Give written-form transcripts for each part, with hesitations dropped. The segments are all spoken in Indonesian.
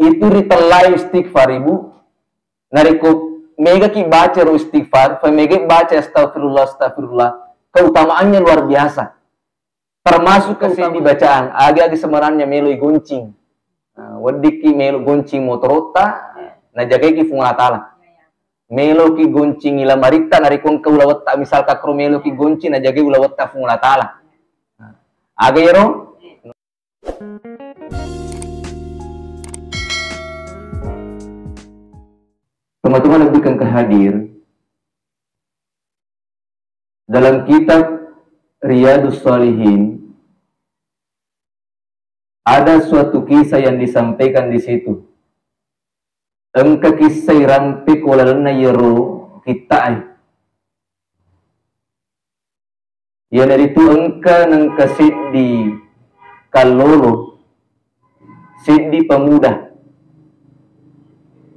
Itu ritelai istighfar ibu. Nariko mega ki baca ro istighfar, mega baca astagfirullah astagfirullah. Keutamaannya luar biasa. Termasuk ke di bacaan, agi-agi sebenarnya melo goncing. Wadiki melo goncing motorota, na jaga ki funga tala. Melo ki goncing ila marita narikon ka ulawat ta misal ka kro melo ki goncing na jaga ulawat ta funga tala. Aga yero. Teman-teman lebihkan kehadir dalam kitab Riyadus Shalihin ada suatu kisah yang disampaikan di situ. Engka kisah rampik walalana yero kita ya dari itu engka nengka di kalolo di pemuda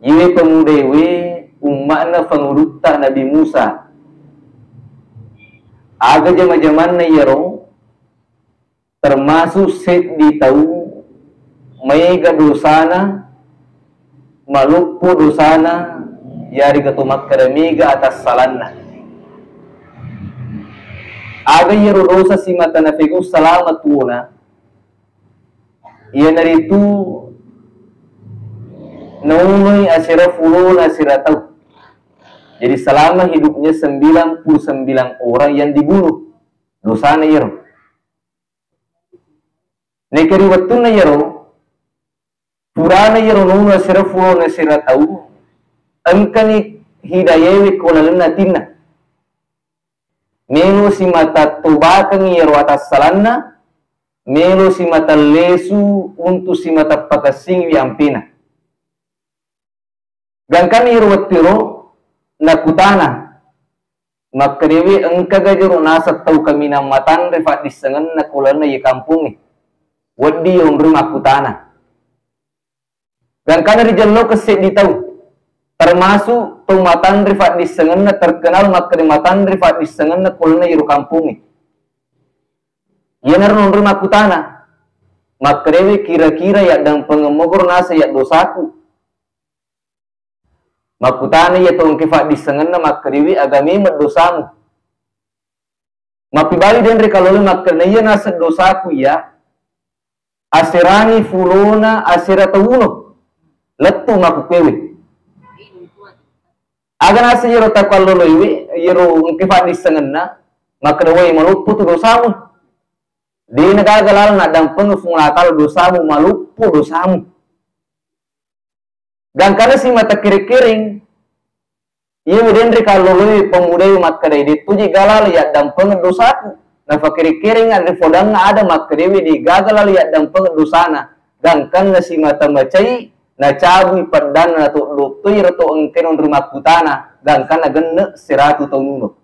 iwe pemuda iwe umakna pengurutta Nabi Musa aga jama-jaman na yero termasuk di tahu mega dosana malupu dosana yari katumak kadamiga atas salanna aga yero dosa si mata na figu salamat tuna iya naritu naunoy asira fulun asira tahu. Jadi selama hidupnya 99 orang yang dibunuh. Dosana yero. Nekeri waktu na yero. Purana yero nuna sira fulo na sira tahu. Angkani hidayewi kolalena tinna. Melo si mata tobakang yero atas salanna. Melo si mata lesu untuk si mata pakasing yampina. Gangkan yero waktiro nakutana makrewi engka gajero nasa tau kami na matan refat disengan na kulan na ye kampungi wadi yung rumah kutana dan kana rijallo keset di tau termasuk tau matan refat disengan na terkenal makre matan refat disengan na kulan na ye kampungi yenar nung rumah kutana makrewi kira-kira ya dan pengemogor nasa ya dosaku makutana ya tong kifat disengan na makriwi agami dosamu. Mapibali den rekalole makrina ya nasa dosaku ya asirani fulona asira tawuno letu makukwewe. Aga nasa yero takalolo iwi yero kifat disengan na makriwi malupu tu dosamu. Di nagagalal na dampeng fungatal dosamu malupu dosamu. Dan karena si mata kiri-kiring, iya mudendri kalau lu pemuda yang makadai di tuji galal ya dampeng dosaku. Nah kiri-kiring ada fodang ada makadai di gagal ya dampeng dosana. Dan karena si mata macai, na cabui padan na to lutuy rato engken rumah kutana. Dan karena genne siratu taununo.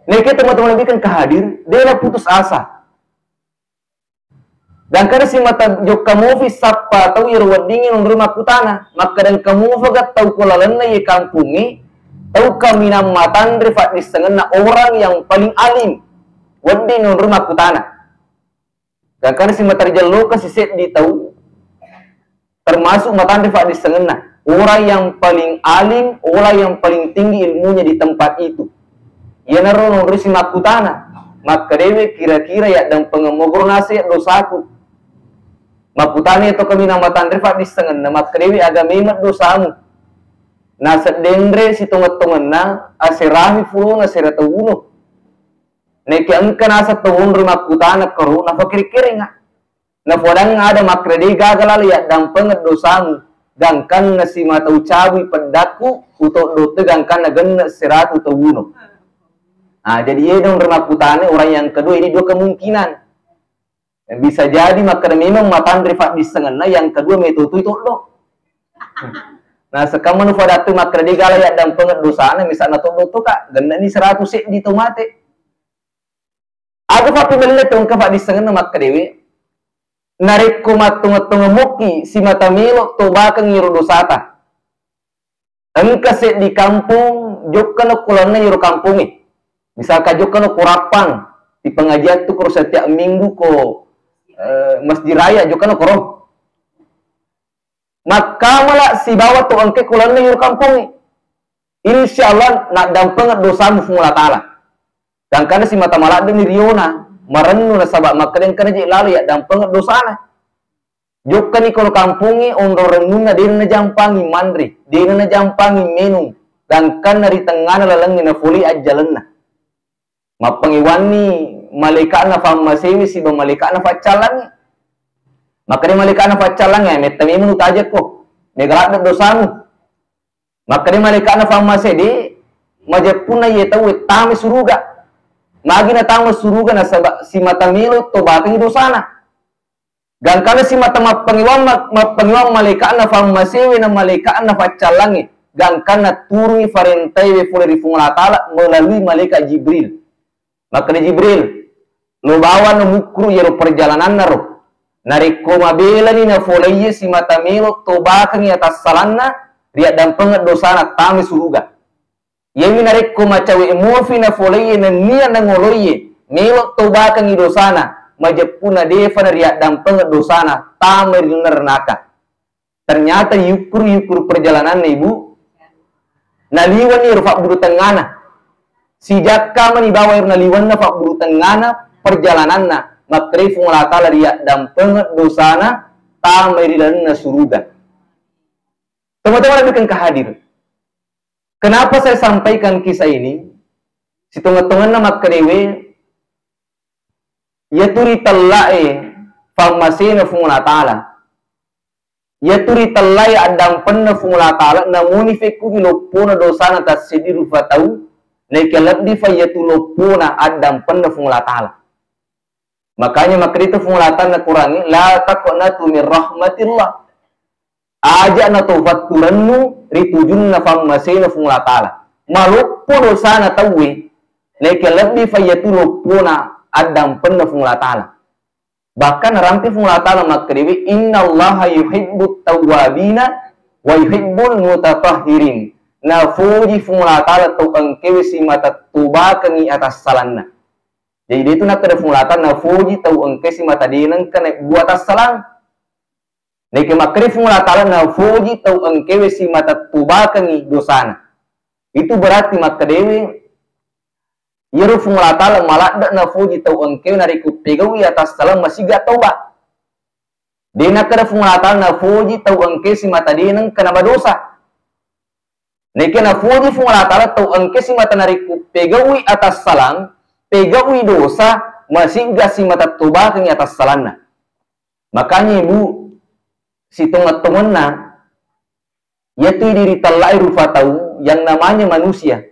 Nek teman-teman lebih kan kehadir, dia putus asa. Dan karena si mata jok kamu sapa tahu irwad dingin rumah kutana maka dan kamu fagat tahu kolalan ye kampungi tahu kami nama matan rifat disengen orang yang paling alim wadin rumah kutana dan karena si mata jallo kasih set di tahu termasuk matan rifat disengen orang yang paling alim orang yang paling tinggi ilmunya di tempat itu ia naruh si makutana maka dewe kira-kira ya dan pengemogor nasi dosaku makutani itu kami nama tandrifat disengen nama krewi agamimat dosamu nasa dendre si tunget-tunget na asirahi fulu nasira tawuno neki angka nasa tawun rumah kutana keru na fakir-kiri nga na fodang ada makredi gagal ya dampenget dosamu gangkan nasi mata ucawi pedaku utok dote gangkan nagen siratu tawuno nah jadi dong rumah kutani orang yang kedua ini dua kemungkinan bisa jadi maka memang matan rifat disengen yang kedua metutu itu lo. Nah sekarang pada tu maka digala ya dan penget dosana misalnya tu kak ganda ni 100 sek di tomate. Aku papi melet tong kafat disengen maka dewi. Narik kumat tunget muki si mata milo to bakang ngiru dosata. Engka sek di kampung jokkan kulana ngiru kampungi. Misal kajokkan kurapan di pengajian tu kuro setiap minggu ko masjid raya juga no korom Maka malah si bawa tu angke kulan na yur kampung. Insyaallah nak dampengat dosa mu fungula ta'ala. Dan karena si mata malak ni riona marenu na sabak makadeng kana je lalu ya dampengat dosa na. Jokka ni kalau kampungi ondo renuna dina na jampangi mandri, dina na jampangi menu. Dan karena di tengah na lalangi na fuli ajalan na. Mapangiwan ni malaikat na famasewi si ba malaikat na facalan. Maka di malaikat na facalan ya metami mu tajak ko. Megalat dosamu. Maka di malaikat na famasedi majapuna ye tahu tame suruga. Magi na tama suruga na si matamilo to batang dosana. Gan kana si mata mapangiwang malaikat na famasewi na malaikat na facalangi. Gan kana turungi farentai we fule rifung ta'ala melalui malaikat Jibril. Maka di Jibril lo bawa no mukru yero perjalanan naro. Nariko mabela ni na foleye si matamilo to bakang atas salanna riak dampengat dosana tami suruga. Yemi nariko macawe emofi na foleye na niya na ngoloye melo to bakang dosana majapuna deva na riak dampengat dosana tami nernaka. Ternyata yukur perjalanan na ibu naliwan ni rufak buru tengana. Si jakka manibawa yung naliwan na fak buru tengana perjalanan na makri fungula ta'ala riak dampengat dosana tami na suruga. Teman-teman akan kehadir. Kenapa saya sampaikan kisah ini? Si tungan-tungan na makadewe yaturi talai famasina fungula ta'ala. Yaturi talai adang penna fungula ta'ala namuni feku milopuna dosana tasidi rufatau nekelabdi fayatulopuna adang penna fungula ta'ala. Makanya makri itu fungula ta'ala kurangi la taqnatu min rahmatillah. Aja na tofat turannu ritujun na famasina fungula ta'ala. Maluppo dosa na tawi nekelabdi fayatulopuna adang penna fungula ta'ala. Bahkan rampi fungula ta'ala makriwi innallaha yuhibbut tawwabina wa yuhibbul mutatahhirin. Na fuji fungula ta'ala tau angkewi si mata tubakangi atas salanna. Jadi itu nak kada fungula ta'ala na fuji tau angke si mata dinang kana buat atas salang. Neke makri fungula ta'ala na fuji tau angkewi si mata tubakangi dosana. Itu berarti makadewi yero fungula ta'ala malak na fuji tau angkewi nariku pegawi atas salang masih gak tauba. Dina kada fungula ta'ala na fuji tau angke si mata dinang kana badosa. Neke na fuji fungula ta'ala tau angke si mata nariku pegawi atas salang, pegawi dosa masih gak si mata tubakangi atas salanna. Makanya ibu si tungat-tungan na yaitu diri talai rufatau yang namanya manusia.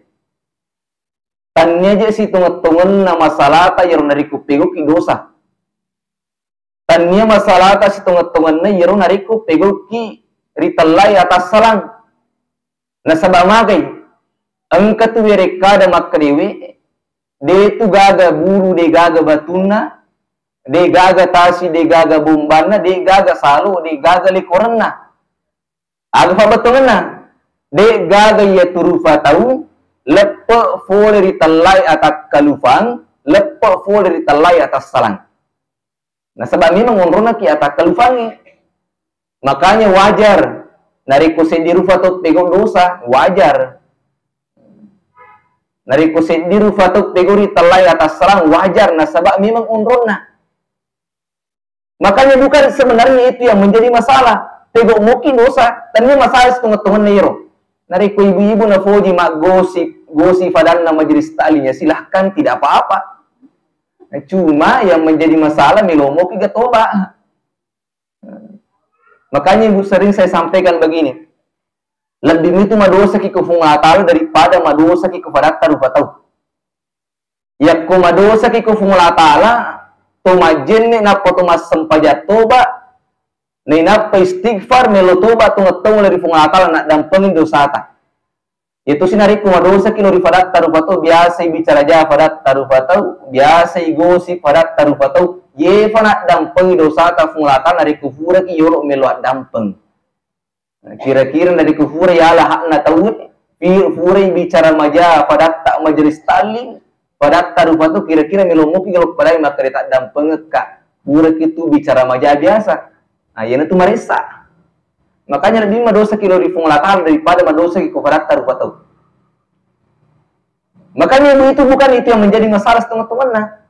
Tanya aja si tungat-tungan na masalah ta yero nariku pegawi dosa. Tanya masalah ta si tungat-tungan na yero nariku pegawi ritalai atas salang. Na sabamagai angka tu mereka ada makriwi de tu gaga buru de gaga batuna de gaga tasi de gaga bumbana de gaga salu de gaga likorna aga batungan de gaga ya turufa tau lepo fole ritalai atak kalufang lepo fole ritalai atas salang. Nah sebab ini mengonrona ki atak kalufangi makanya wajar nariko sendiri fatuk pego dosa wajar. Nariko sendiri fatuk pego ritalai atas salang wajar. Nah sebab memang unrona. Makanya bukan sebenarnya itu yang menjadi masalah. Pego mungkin dosa. Tanya masalah setengah-tengah nero. Nariko ibu-ibu na foji mak gosi fadan na majelis talinya silahkan tidak apa-apa. Nah, cuma yang menjadi masalah melomo ki gatoba. Makanya ibu sering saya sampaikan begini. Lebih itu madosa ki kufungula ta'ala daripada madosa ki kufadatta rufatau. Ya ku madosa ki kufungula ta'ala to majenne na poto mas sempajat toba ni na istighfar melo toba tu ngetong dari fungula ta'ala nak dampengin dosata. Itu sinari ku madosa ki lori fadatta rufatau biasa bicara ja fadatta rufatau biasa gosi fadatta rufatau ye fana dampeng dosa ta fungulatan dari kufura ki yoro melo dampeng. Kira-kira dari kufura ya lah hakna tawud kufura bicara maja padat tak majelis talim padat tarupa tu kira-kira melo muki kalau pada maka tak dampeng ka kufura itu bicara maja biasa. Nah yana tu marisa. Makanya lebih madosa kilo di funglatal daripada madosa ki kofarat taruh patau. Makanya itu bukan itu yang menjadi masalah teman-teman.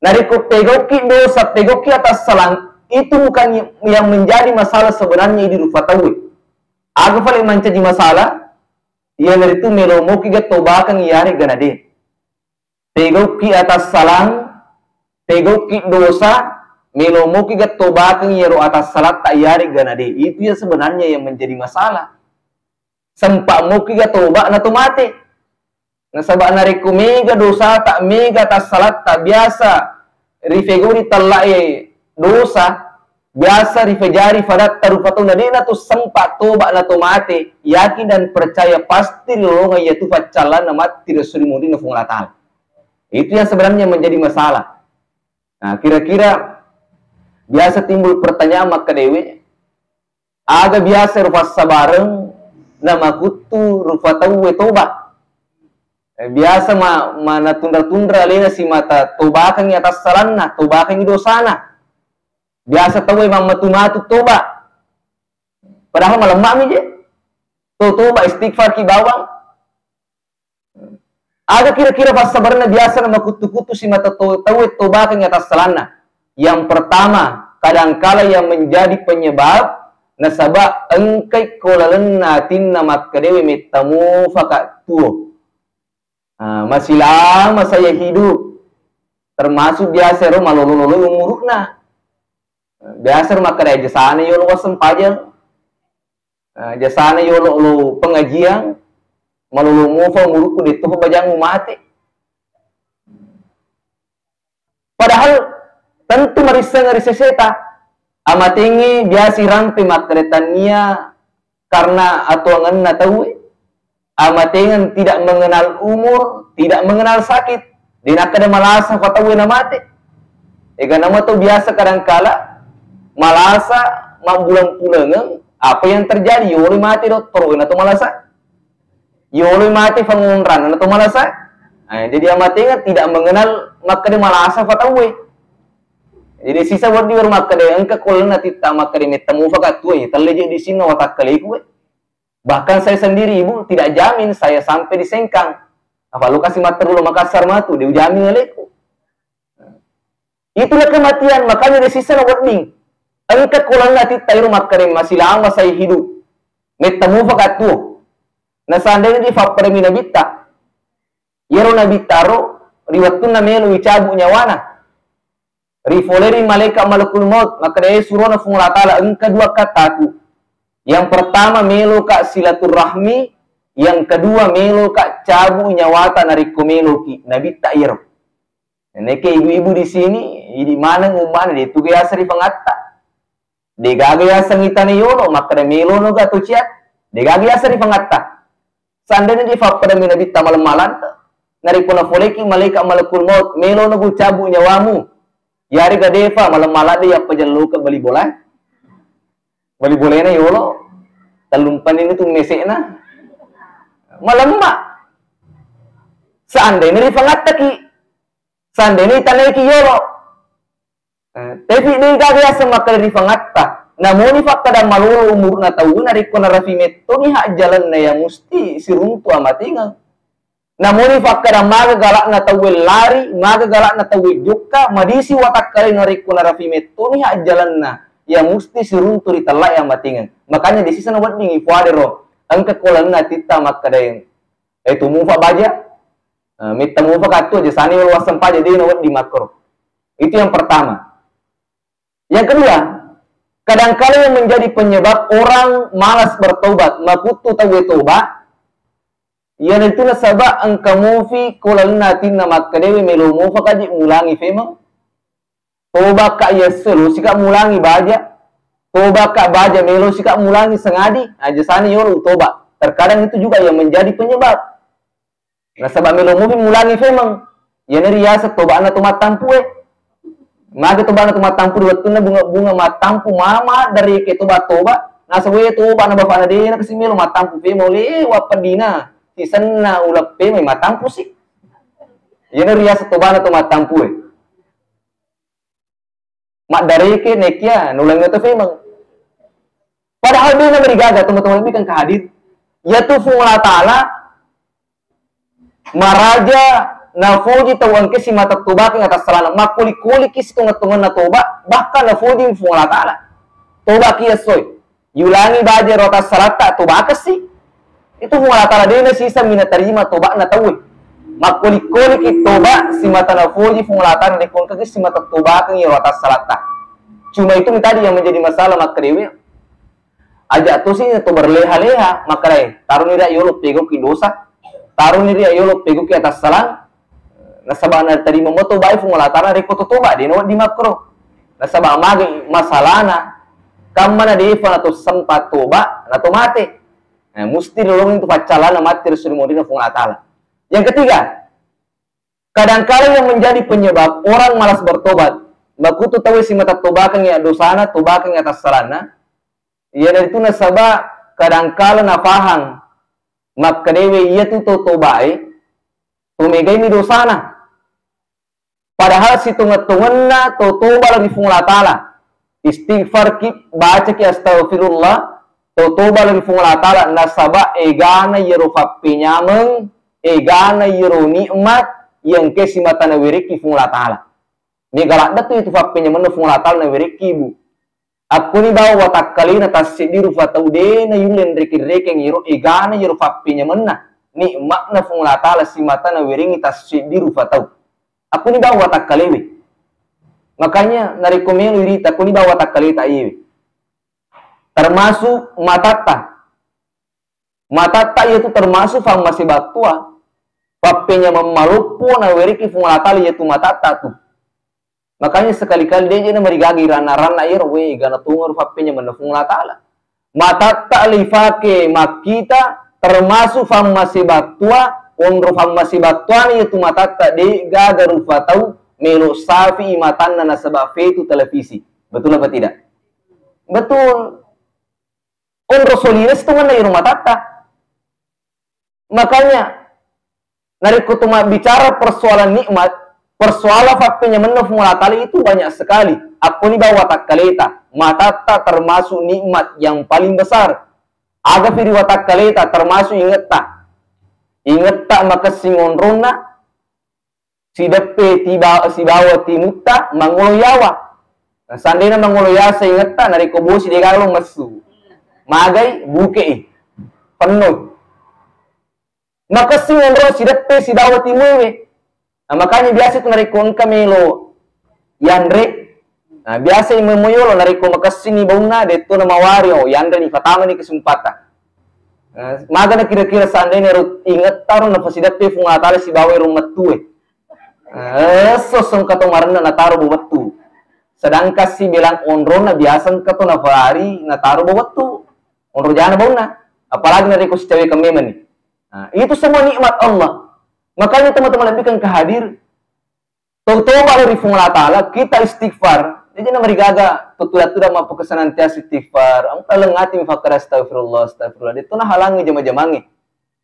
Dari pegoki dosa, pegoki atas salah, itu bukan yang menjadi masalah sebenarnya di rufatawi. Aku paling menjadi masalah, yang dari itu melomoki ga tobakan yari ganade. Pegoki atas salah, pegoki dosa, melomoki ga tobakan yaro atas salah tak yari ganade. Itu yang sebenarnya yang menjadi masalah. Sempak moki ga toba na mati. Nasabak nariku mega dosa tak mega tas salat tak biasa rifeguri talai dosa biasa rifejari fadat tarufatu nadina tu sempat toba na tu mati yakin dan percaya pasti lolongan yaitu facalan na mati rasulimudi na funglatal. Itu yang sebenarnya menjadi masalah. Nah kira-kira biasa timbul pertanyaan maka dewi aga biasa rufas sabareng nama kutu rufatawu toba. Biasa mana tundra-tundra lena si mata tobakan di atas salanna, tobakan di dosana. Biasa tahu emang matu-matu toba. Padahal malam mami je. Toba istighfar ki bawang. Ada kira-kira pas sabarna biasa nama kutu-kutu si mata tahu tobakan di atas salanna. Yang pertama, kadangkala yang menjadi penyebab nasabah engkai kolalenna tinna makkadewi metamu fakat tuh. Masih lama saya hidup, termasuk biasa ro malolo-lolo umurna. Biasa maka ada jasana yo lo wasempajang, jasana yo lo pengajian, malolo mufa muruku dito bajang mati. Padahal tentu marisa seta, amatingi biasa rampe makretania karena atuangan na tahu. Amatengan tidak mengenal umur, tidak mengenal sakit. Di nakada malasa fatawi na mati. Ega nama tu biasa kadangkala malasa mambulang-pulangan apa yang terjadi? Yoli mati dokter, na tu malasa. Yoli mati pengunran, na tu malasa. Jadi amatengan tidak mengenal makada malasa fatawi. Jadi sisa buat di rumah makada engka kolan natita makada metamu fakat tuai. Terleje di sini watak kaliku. Bahkan saya sendiri ibu tidak jamin saya sampai di Sengkang. Apa lu kasih mater lu Makassar matu, dia jamin ngeleku. Itulah kematian, makanya di sisa buat bing. Engka kulang nati tayro makarim masih lama saya hidup. Metamu fakat tuh. Nah seandainya di fapremi nabita. Yero nabitaro, riwatun na melu icabu nyawana. Rifoleri malaikat malakul maut, maka dia suruh na funglatala engka dua kataku. Yang pertama melo kak silaturahmi, yang kedua melo kak cabu nyawata nariko melo ki nabi tair. Neke ibu-ibu di sini, di mana ngumana di tuge asari pangatta. De gage asang itane yolo maka de melo no gato ciat. De gage asari pangatta. Sandene di fapada mi nabi ta malam-malam nariko na foleki malaikat malakul maut melo no gu cabu nyawamu. Yari gadefa malam-malam de ya pajallu ka bali bola. Bali boleh na yolo, talumpan ini tuh mesekna, malam mak. Seandainya di pangataki, seandainya tanah ki yolo, tapi ini gak biasa maka di pangatta. Namun ini fakta dan malu umur na tahu nari kona rafimet to ni hak jalan na yang mesti siruntu amatingan. Namun ini fakta dan maga galak na tahu lari, maga galak na tahu juga, madisi watak kali nari kona rafimet to ni hak jalan na. Yang mesti seruntu di telak yang matingan. Makanya di sisa buat nih fuadero. Angka kolan na tita makada yang itu mufa baja. Mita mufa katu aja sani wasan paja dia nawat di makro. Itu yang pertama. Yang kedua, kadang-kala yang menjadi penyebab orang malas bertobat, makutu tahu tobat. Yang itu nasabak angka mufi kolan na tina makadewi melo mufa kaji ulangi femang. Toba kak yeselu sikap mulangi baja. Toba kak baja melo sikap mulangi sengadi. Aja sana yolo toba. Terkadang itu juga yang menjadi penyebab. Nah sebab melo mufi mulangi femang. Yang riasa toba anak tomat tampu Maka toba anak tomat tampu waktu na bunga matampu mama dari ke toba. Nah sewe toba na bapak na dia na kasi melo matampu femang. Le wapadina. Sisan na ulap femang matampu sih. Yang riasa toba anak tomat tampu mak dari ke nekia nulang itu memang Padahal dia na berigaga, teman-teman lebih kan kehadir. Yaitu Allah Ta'ala maraja na foji tawang kesi mata toba ke atas salana makuli-kuli kisi tungan-tungan na toba bahkan na foji Allah Ta'ala toba kia soy yulangi baje rota salata toba kasi itu Allah Ta'ala dia na sisa mina tarima toba na tawi makuli-kuli ki toba si mata na foji Allah Ta'ala dekon kaki si mata toba ke rota salata cuma itu tadi yang menjadi masalah makrewe aja tuh sih itu berleha-leha makrai taruh nira yolo pego ki dosa taruh nira yolo pego ki atas salang nasabana tadi memoto baik Allah Ta'ala reko toba di no di makro nasabah magi masalahna kamana di ifan atau sempat toba atau mati mesti lolong itu pacalana mati Rasul Modina Allah Ta'ala. Yang ketiga, kadang-kala yang menjadi penyebab orang malas bertobat bakutu tahu si mata tobakan ya dosana tobakan ya atas salana ya dari itu nasabah kadang-kala nafahang maka dewe iya tu tobai tumegai mi dosana padahal si tunget-tungenna toba lagi Allah Ta'ala istighfar ki baca ki astagfirullah toba lagi Allah Ta'ala nasaba egana yerufa pinyameng egana yeru nikmat yang kesi mata na wiriki Allah Ta'ala ni galak datu itu fa pinyameng Allah Ta'ala na wiriki bu aku ni bawa watak kali na tasdiru fa taude na yulen reki-reki yeru egana yerufa pinyameng na nikmat na Allah Ta'ala si mata na wiringi tasdiru fa tau aku ni bawa tak kalewe. Makanya narekomend iri aku ni bawa tak kalewe tak iwe. Termasuk matata. Matata itu termasuk fang masih batua. Papenya memalupu na weriki fungalatali yaitu matata tu. Makanya sekali-kali dia na marigagi rana-rana iro we gana tungur papenya menefungalatala. Matata lifake makita termasuk fang masih batua. Ondro famasi batuan itu matata de gagaru fatau melo safi matan na sebab itu televisi. Betul apa tidak? Betul. Ondro solines itu mana rumah matata. Makanya nari kutuma bicara persoalan nikmat, persoalan faktanya menufung tali itu banyak sekali. Aku ni bawa tak kaleta, matata termasuk nikmat yang paling besar. Aga firi watak kaleta termasuk ingat tak. Ingat tak maka singon rona si depe tiba si bawa timuta mangoloyawa. Nah, sandena mangoloya sa ingat tak nari kobosi de galong masu. Magai buke penuh. Maka singon rona si depe si bawa timuwe. Nah, makanya biasa itu nari kon kamelo yandre. Nah, biasa yang memoyolo nari ko makasini bauna de to na mawario yandre ni fatama ni kesempatan. Maga na kira-kira seandainya ingat taruh na pasidat pe funga tali si bawa rumah tuwe. Sosong kato marana na taruh bawatu. Sedangkan si bilang onro na biasa kato na fari na taruh bawatu. Onro jana bauna. Apalagi na reko si cewek kememen nih. Nah, itu semua nikmat Allah. Makanya teman-teman lebihkan kehadir. Toba dari funga ta'ala kita istighfar. Jadi na marigaga tutulat-tulat mapu kesenantiasa istighfar. Ang talengati mifakar astagfirullah. Dito na halangi jama-jamangi.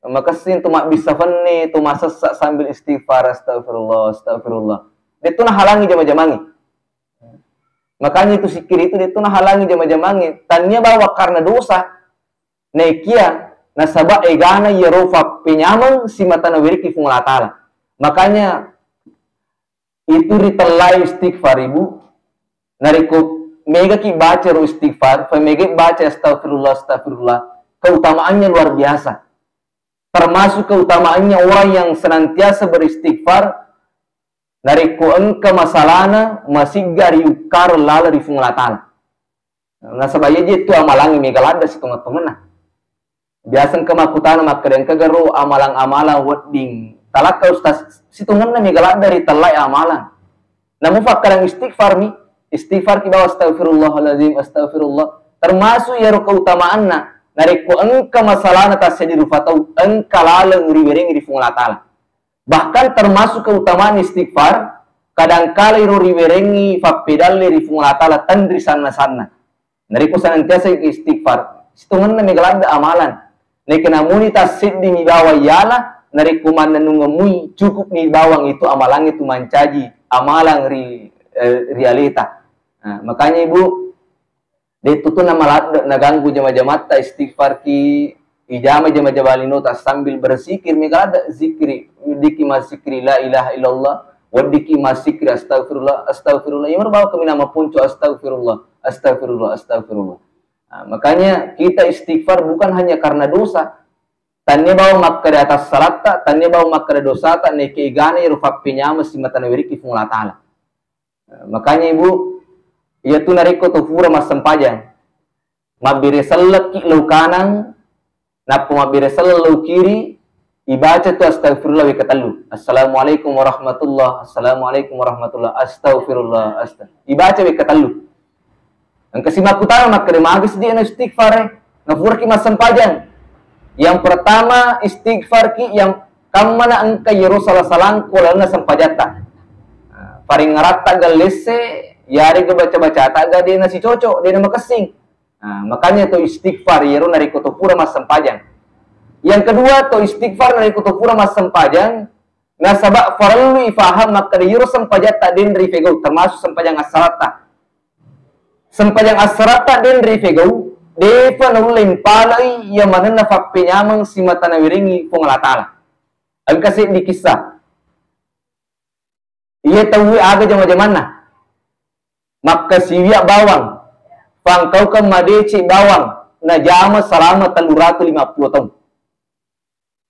Maka sin tumak bisa fane, tumak sesak sambil istighfar astagfirullah. Dito na halangi jama-jamangi. Makanya itu sikir itu dito na halangi jama-jamangi. Tanya bahwa karena dosa nekia nasaba egana yerofa penyamang si mata nawiriki fungla ta'ala. Makanya itu ritelai istighfar ibu. Nariko mega ki baca ro istighfar, mega baca astagfirullah, keutamaannya luar biasa. Termasuk keutamaannya orang yang senantiasa beristighfar, nariko engka masalahna masih gari ukar lala di funglatan. Nah sebaya je itu amalangi mega lada si teman-teman. Biasa kemakutana makadang kagaro amalang-amalang wedding. Talak ka ustaz si tungan mega lada dari telai amalan. Namun fakar istighfar mi istighfar ki bawa astagfirullahaladzim, astagfirullah. Termasuk ya keutamaanna. Nariku engka masalahna tasya dirufatau engka laleng riwering di fungalatala. Bahkan termasuk keutamaan istighfar. Kadangkala iru riwerengi fapedalle di fungalatala tandri sana-sana. Nariku senantiasa istighfar. Situngan na megalanda amalan. Nekenamuni tasya di bawa yala. Nariku mananungamui cukup ni bawang itu amalang itu mancaji. Amalang realita. Nah, makanya ibu De tutu na malat na ganggu jama-jama ta istighfar ki ijama jama-jama linota sambil berzikir mega ada zikri diki masikri la ilaha illallah wadiki masikri astagfirullah astagfirullah yang bawa kami nama punco astagfirullah astagfirullah astagfirullah. Nah, makanya kita istighfar bukan hanya karena dosa. Tanya bawa makka di atas salat tak, tanya bawa makka di dosa tak, neke igane rufak penyama si mata nawiriki fungla ta'ala. Makanya ibu, ia tu nariko tu fura mas sempajang. Mabire salak ki lau kanan, napu mabire salak lau kiri, ibaca tu astagfirullah wa katalu. Assalamualaikum warahmatullah, assalamualaikum warahmatullah, astagfirullah, ibaca wa katalu. Ang kasimak utara makka magis dia na istighfar na fura ki mas sempajang. Yang pertama istighfar ki yang kamana angka yero salah salang kolana sampajata. Paring ngarata galese yari ke baca-baca tak dia nasi cocok dia nama kesing. Makanya to istighfar yero nari kotopura mas sempajang. Yang kedua to istighfar nari kotopura mas sempajang nasaba farallu ifaham maka yero sempajata den rifego termasuk sempajang asarata. Sempajang asarata den rifego depa nulin palai yang mana nafak penyamang si mata nawiringi penglatala. Ang kasi di kisah. Ia tahu aga jama-jamana. Maka siwiak bawang. Pangkau ke madeci bawang. Na jama selama 350 tahun.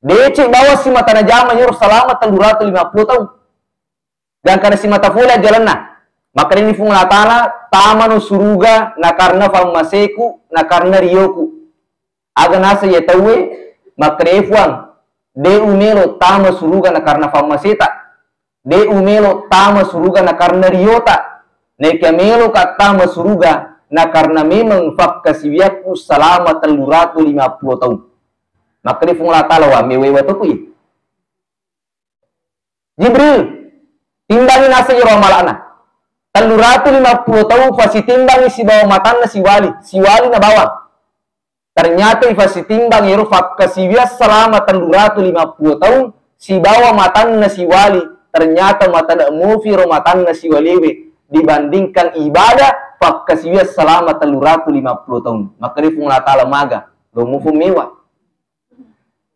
Deci bawang si mata na jama nyuruh selama 350 tahun. Dan karena si mata fula jalan na. Maka ini fungatala tamanu suruga na karena famaseku na karena riyoku. Aga nasa ya tahu maka refuang de umelo tama suruga na karena famaseta. De umelo tama suruga na karena riyota. Neka melo ka tama suruga na karena memang fakkasiwiaku selama 350 tahun. Maka ni fungatala wa mewewa to kuy. Jibril timbangin nasa yoro malana. 350 tahun fasi timbang si bawah matana si wali na bawang. Ternyata fasi timbang yero fakkasiwia selama 350 tahun si bawah matana si wali. Ternyata matana mufi ro matana si waliwe dibandingkan ibadah fakkasiwia selama 350 tahun. Maka ni fungla ta'ala maga lo mufu mewah.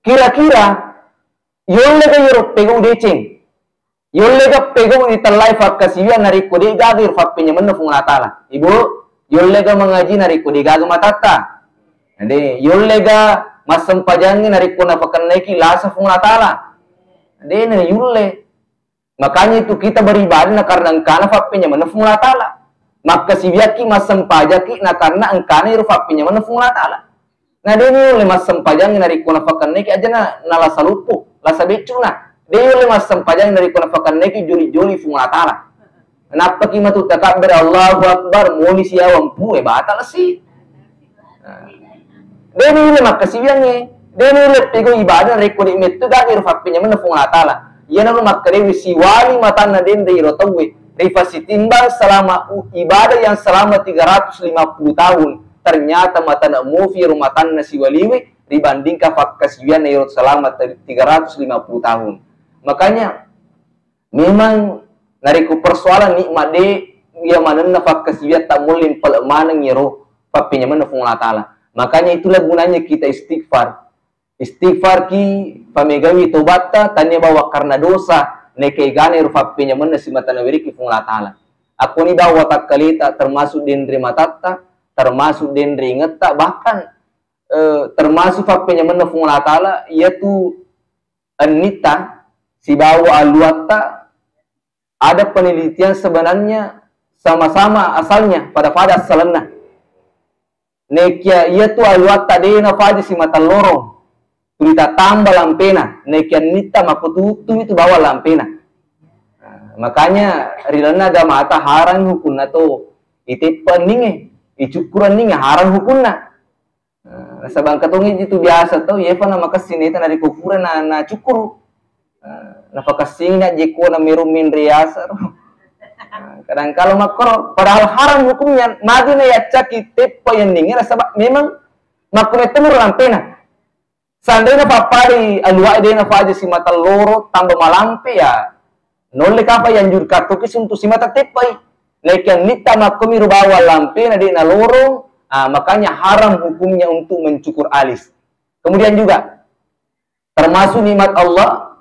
Kira-kira yolle ka yero pegong deceng. Yolle ka pegong italai fakkasiwia nari kode gagir fakpenya mana fungla ta'ala. Ibu, yolle ka mengaji nari kode gagir matata. Ade yolle ka masampajangi nari kona fakan naiki lasa fungla ta'ala. Ade na yolle. Makanya itu kita beribadah na karena engkana fakpenya mana fungla ta'ala. Maka siwiaki masampajaki na karena engkana iru fakpenya mana fungla ta'ala. Nah dia yolle masampajangi nari kona fakan naiki aja na lasa lupu, lasa becu na. Dia oleh mas sempajang dari kunafakan neki joli-joli fungla ta'ala. Kenapa kima tu takabir Allahu Akbar moli siawang pue batal sih. Dia oleh makasiwiangnya. Dia oleh pego ibadah dari kudik metu gagir fakpinya mana fungla ta'ala. Ia nalu makarewi siwali matana den dari rotawe. Rifasi timbang selama ibadah yang selama 350 tahun. Ternyata matana mufi rumatana siwaliwe dibandingkan fakkasiwian yang selama 350 tahun. Makanya memang nariku persoalan nikmat de yang mana nafak kasiwiat tak mulin pelemanan ngiro papinya mana fungla ta'ala. Makanya itulah gunanya kita istighfar. Istighfar ki pamegawi tobata tanya bawa karena dosa neke gane rufapinya mana si mata nawiri ki fungla ta'ala. Aku ni bawa tak kalita termasuk dendri matata, termasuk dendri ngeta bahkan termasuk papinya mana fungla ta'ala yaitu anita si bawa aluata. Ada penelitian sebenarnya sama-sama asalnya pada asalnya. Nekia ia tu aluata dena faji si mata lorong. Tulita tambah lampena. Nekia nita makututu itu bawa lampena. Makanya rilana da mata harang hukunna to itipan ninge, icukuran ninge harang hukunna. Sabang katungi itu biasa to yefa na makasinita na dikukuran na cukuru. Napakasing na jiko na mirumin riasa. Kadang kalau makro padahal haram hukumnya madi na yacak itip pa yan ningira sabab memang makumet temur lampena. Seandainya papari alwa ide na faja si mata loro tambah malampe ya. Nolle kapa yang jur kartukis untuk si mata tepai. Lekian nita makumi rubawa lampena di na loro Makanya haram hukumnya untuk mencukur alis. Kemudian juga termasuk nikmat Allah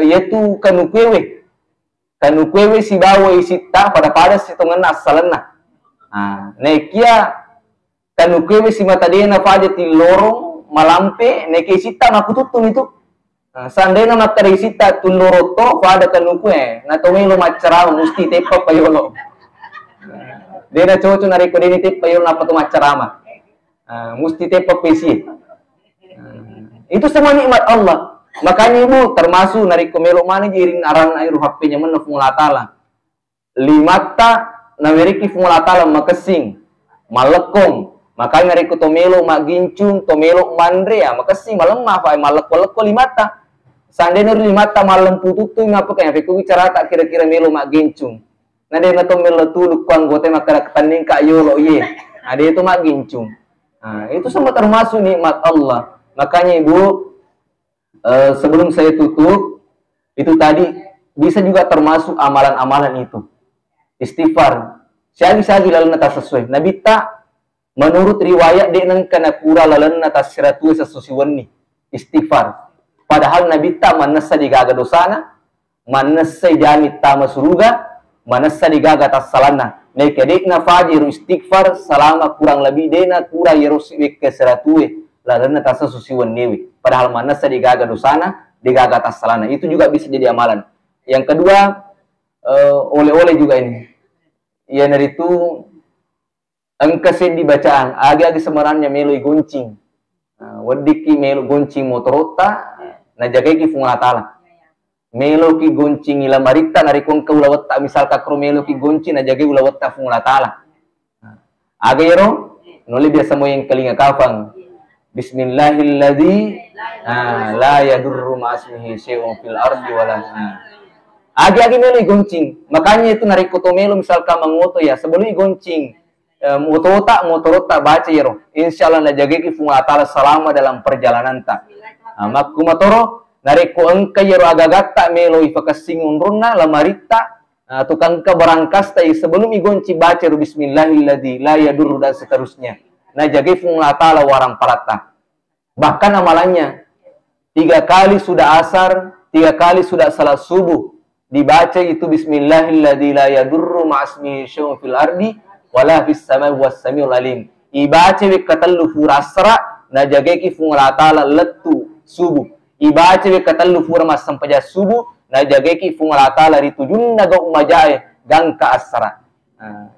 yaitu kanukwewe. Kanukwewe si bawa isita pada si tongana asalana. Nekia kanukwewe si matadena pada ti lorong malampe neke isita makututun itu. Sandena makare isita tuloroto pada kanukwe na tomelo macarawa musti tepa payolo. Dena cocok nariko deni tepa payolo na pato macarama. Musti tepa pesi. Itu semua nikmat Allah. Makanya ibu termasuk nariko melo mana jirin aran air HP-nya mana fungulatala. Limata nameriki fungulatala makasing, malekong. Makanya nariko tomelo magincung, tomelo mandrea makasing malemah pa maleko-leko limata. Sandena limata malam pututu ngapa kaya peku bicara tak kira-kira melo magincung. Nade na tomelo tuluk kuang gote makara ketanding ka yolo ye. Ade itu magincung. Itu semua termasuk nikmat Allah. Makanya ibu sebelum saya tutup, itu tadi bisa juga termasuk amalan-amalan itu. Istighfar. Syagi-syagi lalu nata sesuai. Nabi tak menurut riwayat dia nengkana kura lalu nata siratu sesusiwani. Istighfar. Padahal Nabi tak manasa digaga dosana, manasa jami tama suruga, manasa digaga tas salana. Nekedik na fajiru istighfar selama kurang lebih dena kura yeroswik ke seratue lalu nata sesusiwani. Padahal mana digaga dosana, digaga tas salana. Itu juga bisa jadi amalan. Yang kedua, oleh-oleh juga ini. Ya dari itu, engkasin di bacaan. Agi-agi semarannya meloi goncing. Wadiki melo goncing motorota, na jagaki fungulatala. Melo ki goncing ila marita, narikong kaulawata, misal kakro melo ki goncing, na jagaki ulawata fungulatala. Agi yero, nuli biasa mo yung kalinga kafang. Bismillahilladzi la yadurru ma'asmihi syai'un fil ardi wala. Agi-agi melo goncing. Makanya itu nariko to melo misalkan mangoto ya, sebelum goncing motorota baca yero. Insyaallah najaga ki fungatala selama dalam perjalanan ta. Makku matoro nariko engka yero agagatta melo ifakasing unrunna lamarita tukang ka barangkas ta sebelum igonci baca bismillahilladzi la yadurru dan seterusnya. Najaga fungatala warang parata. Bahkan amalannya 3 kali sudah asar, 3 kali sudah salat subuh dibaca itu bismillahilladzi la yadurru ma'asmihi syai'un fil ardi wala fis samai was samiul alim. Ibaca wi katallu furasra najageki fungatala letu subuh. Ibaca wi katallu fura mas sampaja subuh najageki fungatala ritujun naga umajae gangka asra.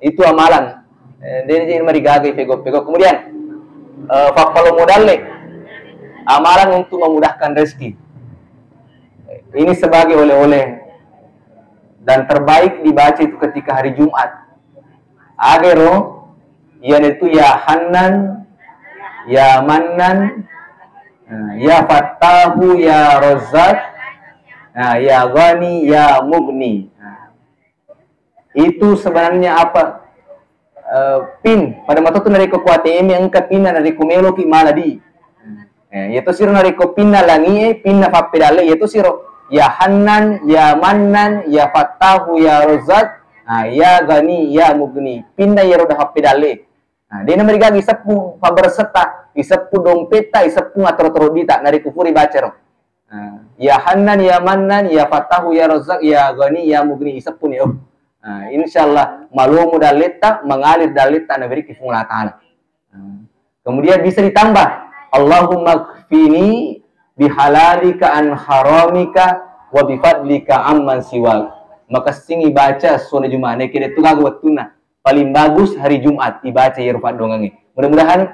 Itu amalan. Dari marigagai pego-pego. Kemudian fakolo modalek amalan untuk memudahkan rezeki. Ini sebagai oleh-oleh dan terbaik dibaca itu ketika hari Jumat. Agero yaitu ya Hanan, ya Mannan, ya Fattahu, ya Razzaq, ya Ghani, ya Mughni. Itu sebenarnya apa? Pin pada mata tu nariko kuate emi angka pina nariko melo ki maladi. Yaitu siro nariko pina langi pina fapedale yaitu siro ya Hanan, ya Mannan, ya Fattahu, ya Razzaq, ya Ghani, ya Mughni. Pina yero dah fapedale. Dia nama digagi sepu faberseta, isepu dompeta, isepu atro dita nariko furi bacero. Ya Hanan, ya Mannan, ya Fattahu, ya Razzaq, ya Ghani, ya Mughni isepu ni. Insyaallah malumu dalita mengalir dalita naberi kifunglah ta'ala. Kemudian bisa ditambah Allahumma kfini bihalalika an haramika wa bifadlika amman siwak. Maka singi baca sore Jumat kira itu gagu waktuna paling bagus hari Jumat dibaca ya rupa dongangi. Mudah-mudahan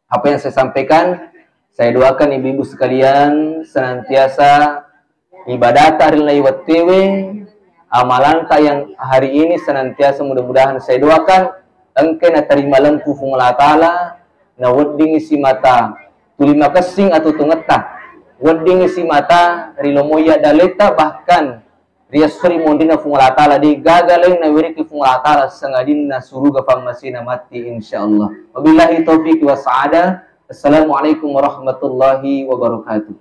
apa yang saya sampaikan saya doakan ibu-ibu sekalian senantiasa ibadah hari wattewe amalan yang hari ini senantiasa mudah-mudahan saya doakan engke na terima lempu fungla ta'ala na wedding isi mata tulima kesing atau tungeta wedding isi mata rilomoya daleta bahkan riasuri mondina fungla ta'ala di gagaleng na wiriki fungla ta'ala sengadin na suruga pangmasina mati insyaallah. Wabillahi taufiq wa sa'ada. Assalamualaikum warahmatullahi wabarakatuh.